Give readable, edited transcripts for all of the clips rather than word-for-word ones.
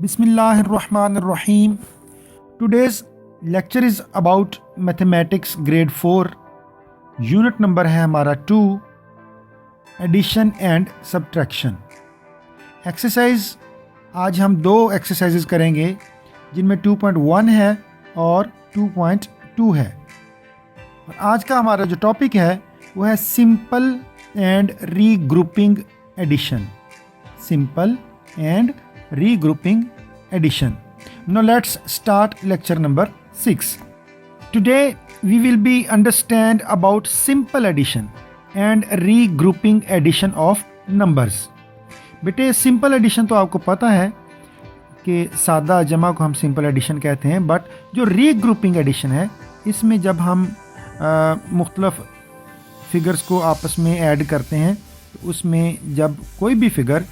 Bismillahirrahmanirrahim. Today's lecture is about mathematics grade 4. Unit number है हमारा 2, addition and subtraction. Exercise आज हम दो एक्सरसाइजेज करेंगे जिनमें 2.1 है और 2.2 है. और आज का हमारा जो टॉपिक है वो है simple and regrouping addition. Simple and regrouping addition. Now let's start lecture number 6. Today we will be understand about simple addition and regrouping addition of numbers. बेटे सिंपल एडिशन तो आपको पता है कि सादा जमा को हम सिंपल एडिशन कहते हैं, बट जो रीग्रुपिंग एडिशन है इसमें जब हम मुख्तलिफ फिगर्स को आपस में ऐड करते हैं तो उसमें जब कोई भी फिगर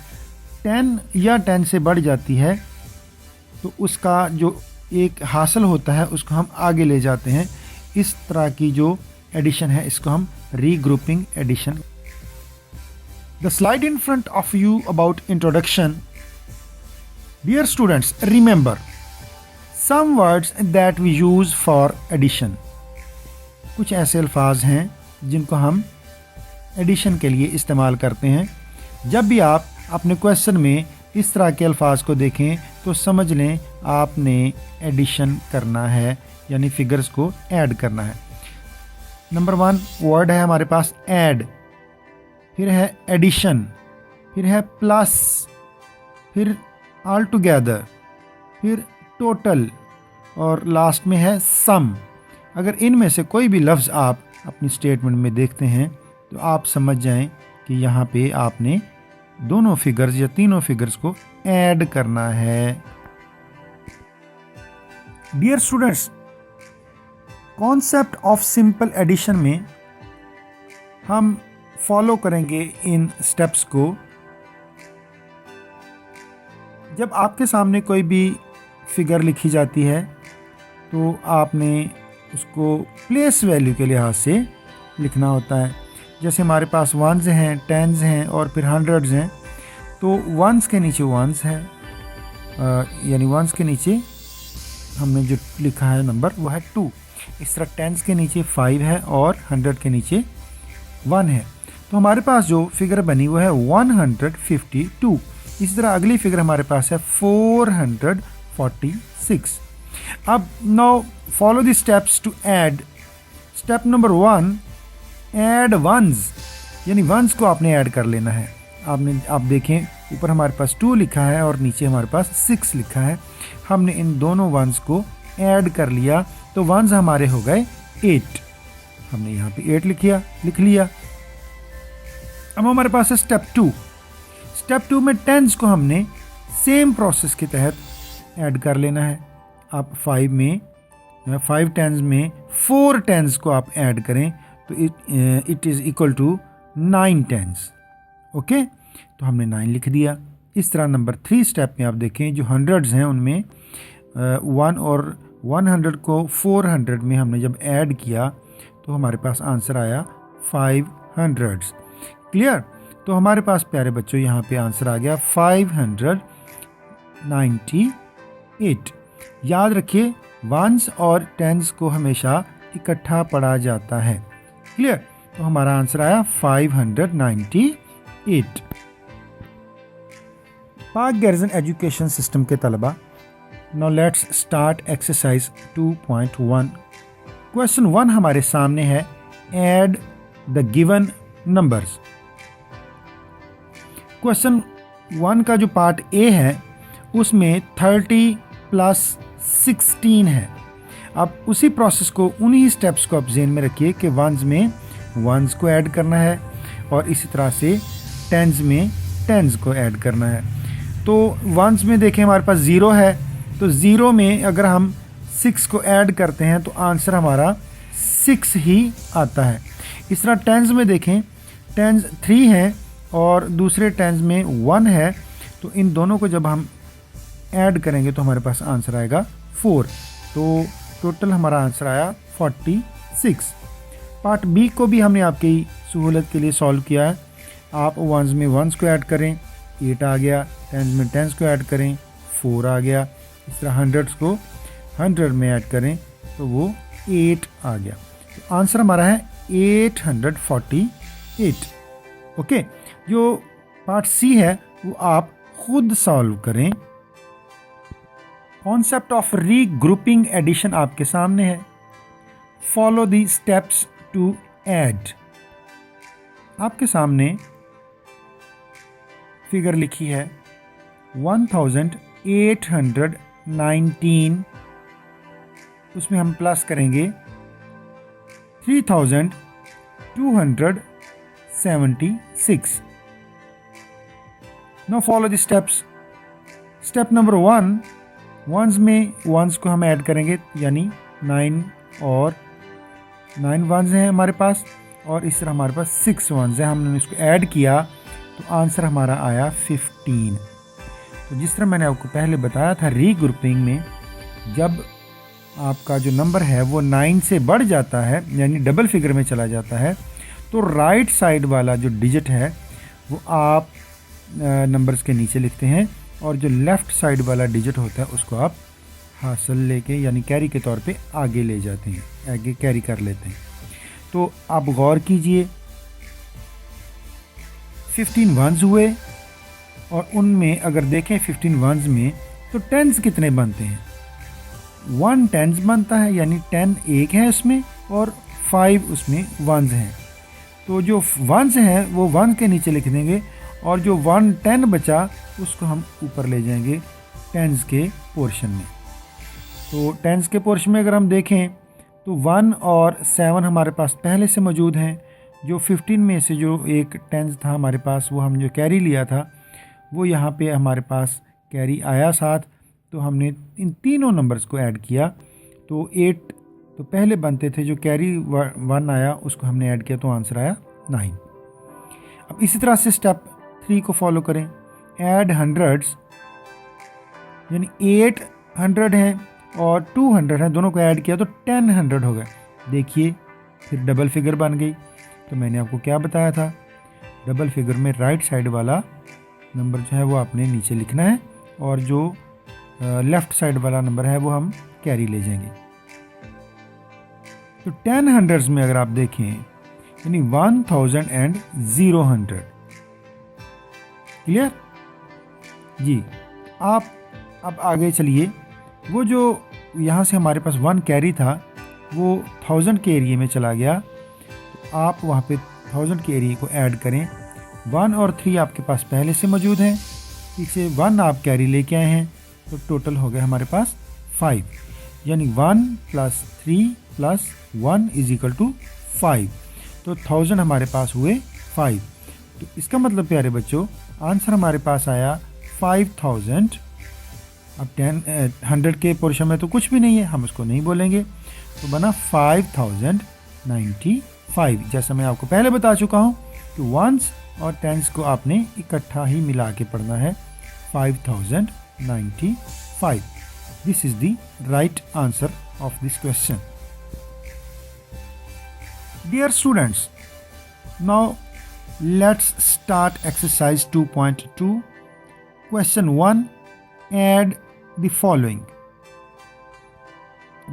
10 या 10 से बढ़ जाती है तो उसका जो एक हासिल होता है उसको हम आगे ले जाते हैं. इस तरह की जो एडिशन है इसको हम regrouping addition. The slide in front of you about introduction. Dear students, remember some words that we use for addition. कुछ ऐसे अल्फाज हैं जिनको हम एडिशन के लिए इस्तेमाल करते हैं. जब भी आप अपने क्वेश्चन में इस तरह के अल्फाज को देखें तो समझ लें आपने एडिशन करना है, यानी फिगर्स को ऐड करना है. नंबर 1 वर्ड है हमारे पास ऐड, फिर है एडिशन, फिर है प्लस, फिर ऑल टुगेदर, फिर टोटल और लास्ट में है सम. अगर इनमें से कोई भी लफ्ज़ आप अपनी स्टेटमेंट में देखते हैं तो आप समझ जाएं कि यहाँ पे आपने दोनों फिगर्स या तीनों फिगर्स को ऐड करना है. Dear students, concept of simple addition में हम फॉलो करेंगे इन स्टेप्स को. जब आपके सामने कोई भी फिगर लिखी जाती है तो आपने उसको प्लेस वैल्यू के लिहाज से लिखना होता है. जैसे हमारे पास वंस हैं, टेंस हैं और फिर हंड्रेड्स हैं, तो वंस के नीचे वंस है, यानी वंस के नीचे हमने जो लिखा है नंबर वो है 2. इस तरह टेंस के नीचे 5 है और 100 के नीचे 1 है. तो हमारे पास जो फिगर बनी वो है 152. इसी तरह अगली फिगर हमारे पास है 446. अब now follow the steps to add. Step number 1, add ones, यानी वंस को आपने ऐड कर लेना है. आप देखें ऊपर हमारे पास 2 लिखा है और नीचे हमारे पास 6 लिखा है. हमने इन दोनों वंस को ऐड कर लिया तो वंस हमारे हो गए 8. हमने यहाँ पे 8 लिख लिया. अब हमारे पास है स्टेप 2. स्टेप 2 में टेंस को हमने सेम प्रोसेस के तहत ऐड कर लेना है. आप 5 टेंस में 4 टेंस को आप ऐड करें तो it is equal to 9 tens. Okay, तो हमने 9 लिख दिया. इस तरह नंबर 3 स्टेप में आप देखें जो हंड्रेड्स हैं उनमें 1 और 100 को 400 में हमने जब ऐड किया तो हमारे पास आंसर आया 500. क्लियर? तो हमारे पास प्यारे बच्चों यहाँ पे आंसर आ गया 598. याद रखिए वंस और टेंस को हमेशा इकट्ठा पढ़ा जाता है. क्लियर? तो हमारा आंसर आया 598. पाक गर्जन एजुकेशन सिस्टम के तलबा, now let's start exercise 2.1. Question 1 हमारे सामने है, add the given numbers. Question 1 का जो पार्ट ए है उसमें 30 प्लस 16 है. अब उसी प्रोसेस को, उन्हीं स्टेप्स को आप ज़हन में रखिए कि वंस में वंस को ऐड करना है और इसी तरह से टेंस में टेंस को ऐड करना है. तो वंस में देखें हमारे पास 0 है, तो 0 में अगर हम 6 को ऐड करते हैं तो आंसर हमारा 6 ही आता है. इस तरह टेंस में देखें, टेंस 3 है और दूसरे टेंस में 1 है, तो इन दोनों को जब हम ऐड करेंगे तो हमारे पास आंसर आएगा 4. तो टोटल हमारा आंसर आया 46. पार्ट बी को भी हमने आपकी सहूलत के लिए सॉल्व किया है. आप वंस में वंस को ऐड करें, 8 आ गया. टेंस में टेंस को ऐड करें, 4 आ गया। इस तरह हंड्रेड्स को 100 में ऐड करें तो वो 8 आ गया। तो आंसर हमारा है 848। ओके, जो पार्ट सी है वो आप खुद सॉल्व करें। कॉन्सेप्ट ऑफ रीग्रुपिंग एडिशन आपके सामने है। Follow the steps to add. आपके सामने फिगर लिखी है 1819, उसमें हम प्लस करेंगे 3276। Now follow the steps. Step number 1, ones में वंस को हम ऐड करेंगे, यानी 9 और 9 वंस हैं हमारे पास, और इस तरह हमारे पास 6 वंस हैं। हमने इसको ऐड किया तो आंसर हमारा आया 15। तो जिस तरह मैंने आपको पहले बताया था, रीग्रुपिंग में जब आपका जो नंबर है वो 9 से बढ़ जाता है, यानी डबल फिगर में चला जाता है, तो राइट साइड वाला जो डिजिट है वो आप नंबर्स के नीचे लिखते हैं, और जो लेफ़्ट साइड वाला डिजिट होता है उसको आप हासिल लेके यानी कैरी के तौर पे आगे ले जाते हैं, आगे कैरी कर लेते हैं। तो आप गौर कीजिए, 15 वंस हुए, और उनमें अगर देखें 15 वंस में तो टेंस कितने बनते हैं? 1 टेंस बनता है, यानी 10 एक है उसमें और 5 उसमें वंस हैं। तो जो वंस हैं वो 1 के नीचे लिख देंगे, और जो 1 10 बचा उसको हम ऊपर ले जाएंगे टेंस के पोर्शन में। तो टेंस के पोर्शन में अगर हम देखें तो 1 और 7 हमारे पास पहले से मौजूद हैं। जो 15 में से जो एक टेंस था हमारे पास, वो हम जो कैरी लिया था वो यहाँ पे हमारे पास कैरी आया साथ, तो हमने इन तीनों नंबर्स को ऐड किया। तो 8 तो पहले बनते थे, जो कैरी 1 आया उसको हमने ऐड किया तो आंसर आया 9। अब इसी तरह से स्टेप 3 को फॉलो करें। ऐड हंड्रेड्स, यानी 800 हैं और 200 हैं, दोनों को ऐड किया तो 1000 हो गए। देखिए फिर डबल फिगर बन गई। तो मैंने आपको क्या बताया था, डबल फिगर में राइट साइड वाला नंबर जो है वो आपने नीचे लिखना है, और जो लेफ़्ट साइड वाला नंबर है वो हम कैरी ले जाएंगे। तो 10 हंड्रेड्स में अगर आप देखें, यानी 1000 एंड 000। क्लियर जी। आप अब आगे चलिए, वो जो यहाँ से हमारे पास 1 कैरी था वो 1000 के एरिया में चला गया, तो आप वहाँ पे 1000 के एरिया को ऐड करें। 1 और 3 आपके पास पहले से मौजूद हैं, पीछे 1 आप कैरी लेके आए हैं, तो टोटल हो गया हमारे पास 5, यानी 1 + 3 + 1 = 5। तो 1000 हमारे पास हुए 5। तो इसका मतलब प्यारे बच्चों, आंसर हमारे पास आया 5000। अब 100 के पोर्शन में तो कुछ भी नहीं है, हम उसको नहीं बोलेंगे, तो बना 5095। जैसा मैं आपको पहले बता चुका हूँ कि वंस और टेंस को आपने इकट्ठा ही मिला के पढ़ना है। 5095, this is the right answer of this question. Dear students, now let's start exercise 2.2। Question 1, add the following.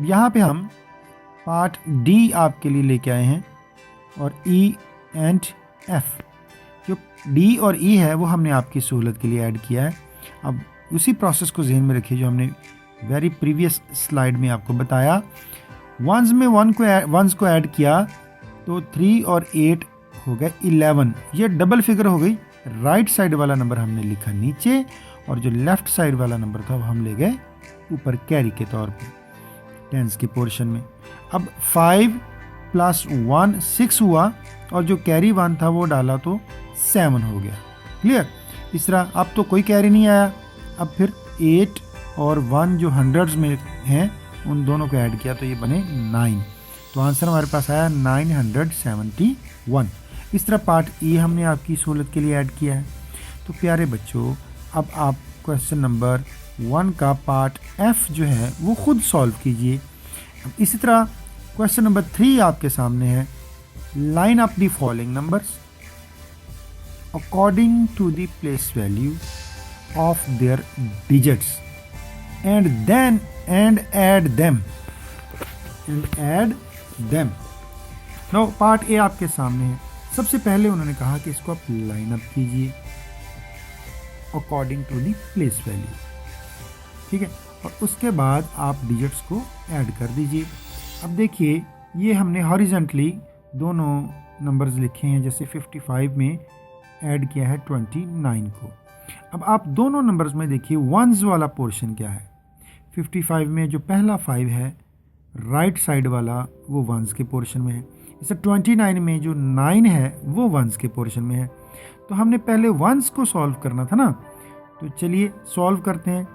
यहाँ पे हम पार्ट डी आपके लिए लेके आए हैं, और ई एंड एफ। जो डी और ई है वो हमने आपकी सहूलत के लिए ऐड किया है। अब उसी प्रोसेस को जहन में रखिए जो हमने वेरी प्रीवियस स्लाइड में आपको बताया। वंस में वंस को ऐड किया तो 3 और 8 हो गए 11। ये डबल फिगर हो गई। राइट साइड वाला नंबर हमने लिखा नीचे, और जो लेफ्ट साइड वाला नंबर था वो हम ले गए ऊपर कैरी के तौर पे टेंस के पोर्शन में। अब 5 + 1 6 हुआ, और जो कैरी 1 था वो डाला तो 7 हो गया। क्लियर। इस तरह अब तो कोई कैरी नहीं आया। अब फिर 8 और 1 जो हंड्रेड्स में हैं उन दोनों को ऐड किया तो ये बने 9। तो आंसर हमारे पास आया 971। इस तरह पार्ट ई हमने आपकी सहूलत के लिए ऐड किया है। तो प्यारे बच्चों, अब आप क्वेश्चन नंबर 1 का पार्ट एफ जो है वो खुद सॉल्व कीजिए। अब इसी तरह क्वेश्चन नंबर 3 आपके सामने है। Line up the following numbers according to the place value of their digits. and add them. Now part A आपके सामने है। सबसे पहले उन्होंने कहा कि इसको आप लाइन अप कीजिए according to the place value, ठीक है, और उसके बाद आप डिजिट्स को ऐड कर दीजिए। अब देखिए ये हमने हॉरिजेंटली दोनों नंबर्स लिखे हैं, जैसे 55 में ऐड किया है 29 को। अब आप दोनों नंबर्स में देखिए वंस वाला पोर्शन क्या है। 55 में जो पहला 5 है राइट साइड वाला वो वंस के पोर्शन में है, इसे 29 में जो 9 है वो वंस के पोर्शन में है। तो हमने पहले वंस को सॉल्व करना था ना, तो चलिए सॉल्व करते हैं।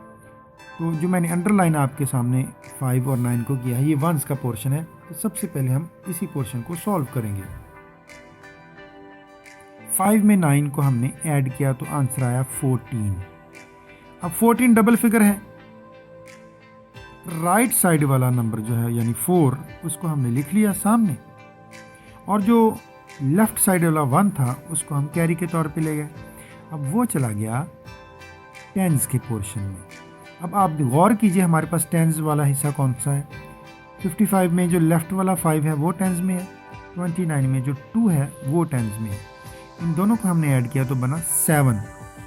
तो जो मैंने अंडरलाइन आपके सामने 5 और 9 को किया है, ये वंस का पोर्शन है, तो सबसे पहले हम इसी पोर्शन को सॉल्व करेंगे। 5 में 9 को हमने ऐड किया तो आंसर आया 14। अब 14 डबल फिगर है, राइट साइड वाला नंबर जो है यानी 4 उसको हमने लिख लिया सामने, और जो लेफ्ट साइड वाला 1 था उसको हम कैरी के तौर पे ले गए। अब वो चला गया टेंस के पोर्शन में। अब आप गौर कीजिए हमारे पास टेंस वाला हिस्सा कौन सा है। 55 में जो लेफ्ट वाला 5 है वो टेंस में है, 29 में जो 2 है वो टेंस में है। इन दोनों को हमने ऐड किया तो बना 7,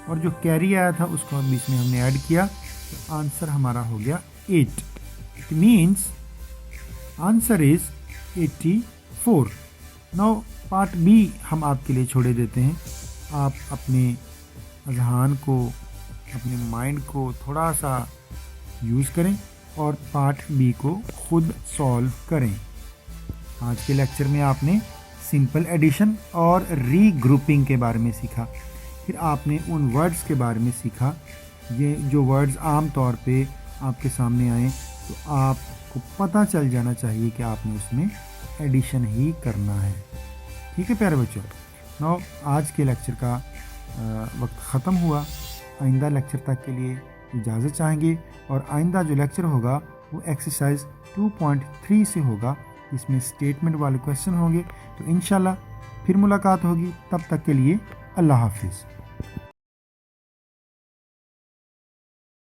और जो कैरी आया था उसको बीच में हमने ऐड किया तो आंसर हमारा हो गया 8। It means answer is 84। Now part B हम आपके लिए छोड़े देते हैं। आप अपने अजहान को, अपने माइंड को थोड़ा सा यूज़ करें और पार्ट बी को खुद सॉल्व करें। आज के लेक्चर में आपने सिंपल एडिशन और रीग्रुपिंग के बारे में सीखा, फिर आपने उन वर्ड्स के बारे में सीखा ये जो वर्ड्स आम तौर पे आपके सामने आए तो आपको पता चल जाना चाहिए कि आपने उसमें एडिशन ही करना है। ठीक है प्यारे बच्चों, नाउ आज के लेक्चर का वक्त ख़त्म हुआ। आइंदा लेक्चर तक के लिए इजाज़त चाहेंगे, और आइंदा जो लेक्चर होगा वो एक्सरसाइज 2.3 से होगा, इसमें स्टेटमेंट वाले क्वेश्चन होंगे। तो इंशाल्लाह फिर मुलाकात होगी, तब तक के लिए अल्लाह हाफिज़।